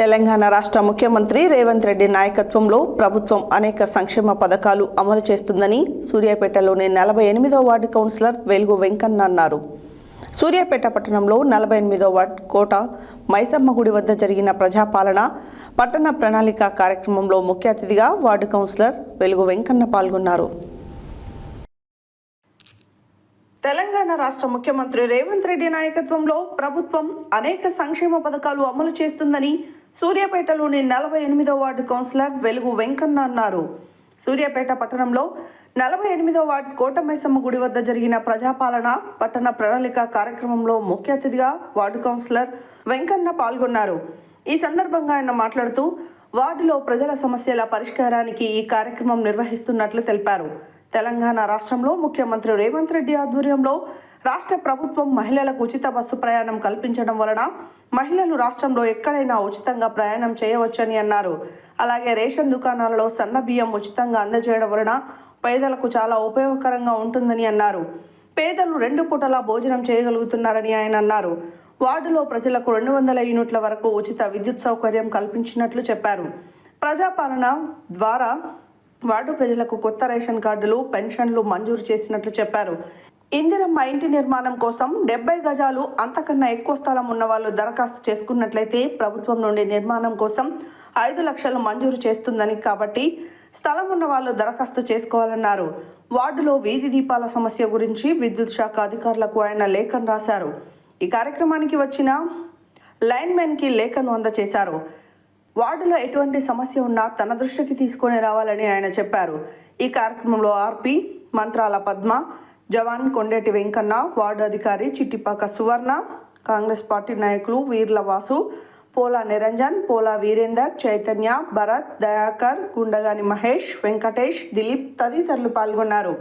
తెలంగాణ రాష్ట్ర ముఖ్యమంత్రి రేవంత్ రెడ్డి నాయకత్వంలో ప్రభుత్వం అనేక సంక్షేమ పథకాలు అమలు చేస్తుందని సూర్యాపేటలోని 48వ వార్డు కౌన్సిలర్ వెలుగు వెంకన్న అన్నారు. సూర్యాపేట పట్టణంలో 48వ వార్డు కోట మైసమ్మ గుడి వద్ద జరిగిన ప్రజాపాలన పట్టణ ప్రణాళిక కార్యక్రమంలో ముఖ్య అతిథిగా వార్డు కౌన్సిలర్ వెలుగు వెంకన్న పాల్గొన్నారు. తెలంగాణ రాష్ట్ర ముఖ్యమంత్రి రేవంత్ రెడ్డి నాయకత్వంలో ప్రభుత్వం అనేక సంక్షేమ పథకాలు అమలు చేస్తుందని సూర్యాపేటలోని 48వ వార్డు కౌన్సిలర్ వెలుగు వెంకన్న అన్నారు. సూర్యాపేట పట్టణంలో 48వ వార్డు కోట మైసమ్మ గుడి వద్ద జరిగిన ప్రజాపాలన పట్టణ ప్రణాళిక కార్యక్రమంలో ముఖ్య అతిథిగా వార్డు కౌన్సిలర్ వెంకన్న పాల్గొన్నారు. ఈ సందర్భంగా ఆయన మాట్లాడుతూ వార్డులో ప్రజల సమస్యల పరిష్కారానికి ఈ కార్యక్రమం నిర్వహిస్తున్నట్లు తెలిపారు. తెలంగాణ రాష్ట్రంలో ముఖ్యమంత్రి రేవంత్ రెడ్డి ఆధ్వర్యంలో రాష్ట్ర ప్రభుత్వం మహిళలకు ఉచిత బస్సు ప్రయాణం కల్పించడం వలన మహిళలు రాష్ట్రంలో ఎక్కడైనా ఉచితంగా ప్రయాణం చేయవచ్చని అన్నారు. అలాగే రేషన్ దుకాణాలలో సన్న బియ్యం ఉచితంగా అందజేయడం వలన పేదలకు చాలా ఉపయోగకరంగా ఉంటుందని అన్నారు. పేదలు 2 పూటల భోజనం చేయగలుగుతున్నారని ఆయన అన్నారు. వార్డులో ప్రజలకు 200 యూనిట్ల వరకు ఉచిత విద్యుత్ సౌకర్యం కల్పించినట్లు చెప్పారు. ప్రజాపాలన ద్వారా వార్డు ప్రజలకు కొత్త రేషన్ కార్డులు, పెన్షన్లు మంజూరు చేసినట్లు చెప్పారు. ఇందిరమ్మ ఇంటి నిర్మాణం కోసం 70 గజాలు అంతకన్నా ఎక్కువ స్థలం ఉన్న వాళ్ళు దరఖాస్తు చేసుకున్నట్లయితే ప్రభుత్వం నుండి నిర్మాణం కోసం 5 లక్షలు మంజూరు చేస్తుందని, కాబట్టి స్థలం ఉన్న వాళ్ళు దరఖాస్తు చేసుకోవాలన్నారు. వార్డులో వీధి దీపాల సమస్య గురించి విద్యుత్ శాఖ అధికారులకు ఆయన లేఖను రాశారు. ఈ కార్యక్రమానికి వచ్చిన లైన్మెన్కి లేఖను అందజేశారు. వార్డులో ఎటువంటి సమస్య ఉన్నా తన దృష్టికి తీసుకొని రావాలని ఆయన చెప్పారు. ఈ కార్యక్రమంలో ఆర్పి మంత్రాల పద్మ, జవాన్ కొండేటి వెంకన్న, వార్డు అధికారి చిట్టిపాక సువర్ణ, కాంగ్రెస్ పార్టీ నాయకులు వీర్ల వాసు, పోలా నిరంజన్, పోలా వీరేందర్, చైతన్య, భరత్, దయాకర్, గుండగాని మహేష్, వెంకటేష్, దిలీప్ తదితరులు పాల్గొన్నారు.